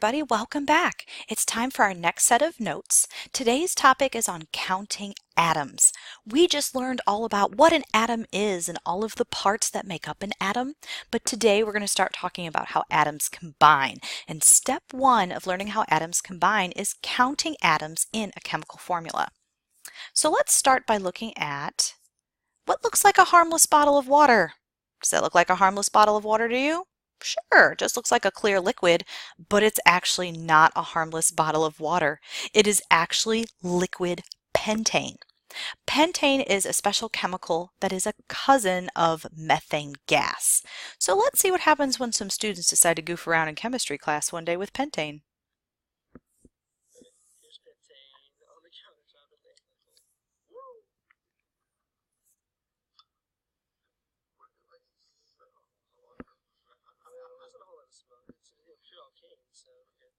everybody, welcome back. It's time for our next set of notes. Today's topic is on counting atoms. We just learned all about what an atom is and all of the parts that make up an atom, but today we're going to start talking about how atoms combine. And step one of learning how atoms combine is counting atoms in a chemical formula. So let's start by looking at what looks like a harmless bottle of water. Does that look like a harmless bottle of water to you? Sure, it just looks like a clear liquid, but it's actually not a harmless bottle of water. It is actually liquid pentane. Pentane is a special chemical that is a cousin of methane gas. So let's see what happens when some students decide to goof around in chemistry class one day with pentane. Here's pentane on the countertop at the Woo! There's not a whole lot of smoke. It's pure alkane, so we're good.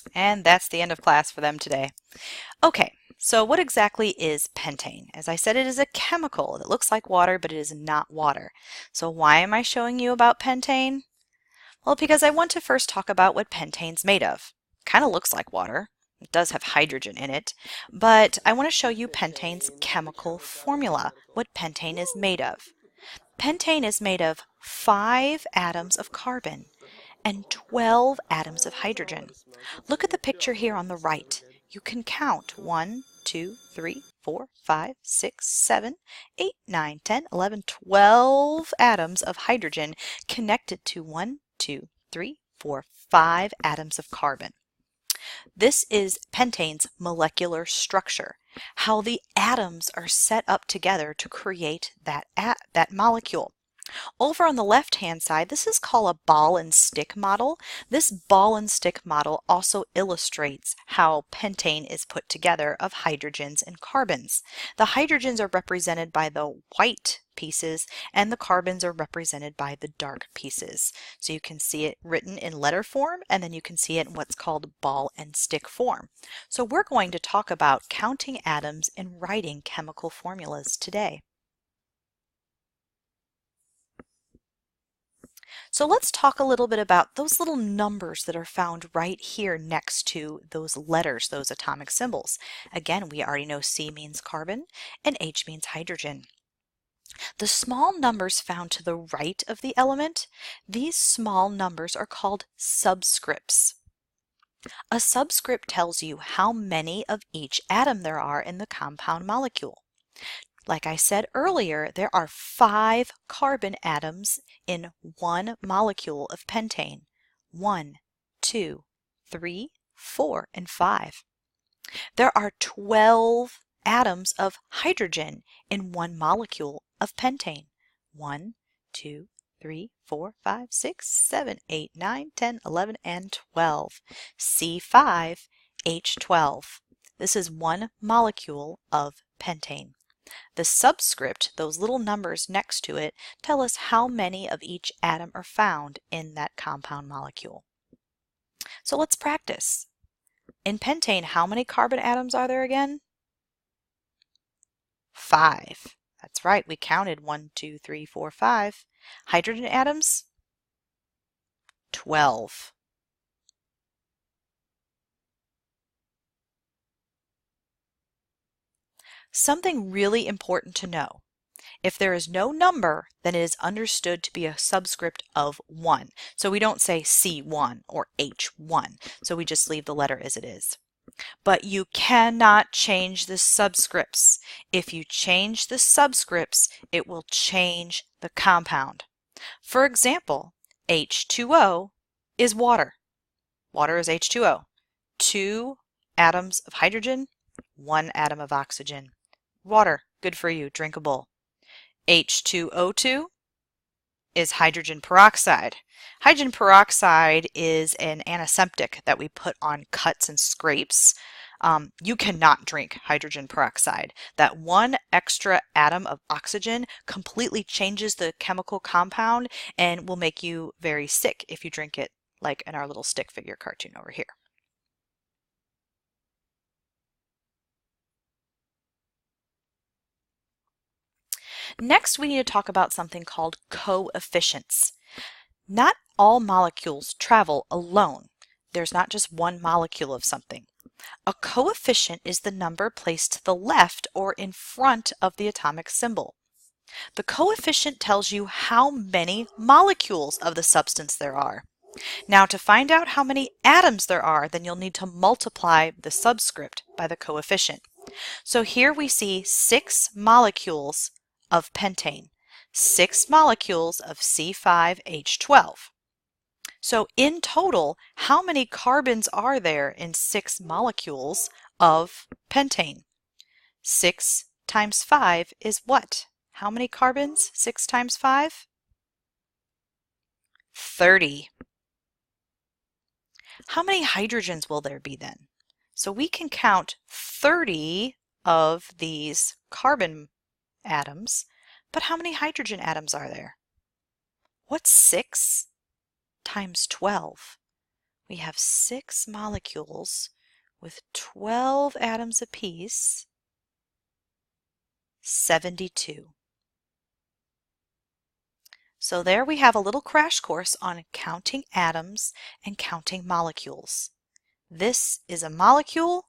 Cool. And that's the end of class for them today. Okay, so what exactly is pentane? As I said, it is a chemical that looks like water, but it is not water. So why am I showing you about pentane? Well, because I want to first talk about what pentane's made of. Kind of looks like water. It does have hydrogen in it, but I want to show you pentane's chemical formula, what pentane is made of. Pentane is made of 5 atoms of carbon and 12 atoms of hydrogen. Look at the picture here on the right. You can count 1, 2, 3, 4, 5, 6, 7, 8, 9, 10, 11, 12 atoms of hydrogen connected to 1, 2, 3, 4, 5 atoms of carbon. This is pentane's molecular structure, how the atoms are set up together to create that molecule. Over on the left-hand side, this is called a ball and stick model. This ball and stick model also illustrates how pentane is put together of hydrogens and carbons. The hydrogens are represented by the white pieces and the carbons are represented by the dark pieces. So you can see it written in letter form and then you can see it in what's called ball and stick form. So we're going to talk about counting atoms and writing chemical formulas today. So let's talk a little bit about those little numbers that are found right here next to those letters, those atomic symbols. Again, we already know C means carbon and H means hydrogen. The small numbers found to the right of the element, these small numbers are called subscripts. A subscript tells you how many of each atom there are in the compound molecule. Like I said earlier, there are 5 carbon atoms in one molecule of pentane. 1, 2, 3, 4, and 5. There are 12 atoms of hydrogen in one molecule of pentane. 1, 2, 3, 4, 5, 6, 7, 8, 9, 10, 11, and 12. C5H12. This is one molecule of pentane. The subscript, those little numbers next to it, tell us how many of each atom are found in that compound molecule. So let's practice. In pentane, how many carbon atoms are there again? 5. That's right, we counted 1, 2, 3, 4, 5. Hydrogen atoms? 12. Something really important to know. If there is no number, then it is understood to be a subscript of 1. So we don't say C1 or H1, so we just leave the letter as it is. But you cannot change the subscripts. If you change the subscripts, it will change the compound. For example, H2O is water. Water is H2O. 2 atoms of hydrogen, 1 atom of oxygen. Water, good for you, drinkable. H2O2 is hydrogen peroxide. Hydrogen peroxide is an antiseptic that we put on cuts and scrapes. You cannot drink hydrogen peroxide. That 1 extra atom of oxygen completely changes the chemical compound and will make you very sick if you drink it, like in our little stick figure cartoon over here. Next, we need to talk about something called coefficients. Not all molecules travel alone. There's not just one molecule of something. A coefficient is the number placed to the left or in front of the atomic symbol. The coefficient tells you how many molecules of the substance there are. Now, to find out how many atoms there are, then you'll need to multiply the subscript by the coefficient. So here we see 6 molecules of pentane, 6 molecules of C5H12. So in total, how many carbons are there in 6 molecules of pentane? 6 times 5 is what? How many carbons? 6 times 5? 30. How many hydrogens will there be then? So we can count 30 of these carbon atoms, but how many hydrogen atoms are there? What's 6 times 12? We have 6 molecules with 12 atoms apiece, 72. So there we have a little crash course on counting atoms and counting molecules. This is a molecule.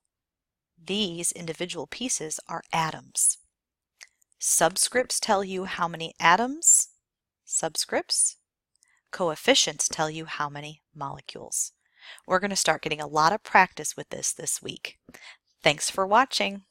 These individual pieces are atoms. Subscripts tell you how many atoms. Subscripts. Coefficients tell you how many molecules. We're going to start getting a lot of practice with this week. Thanks for watching.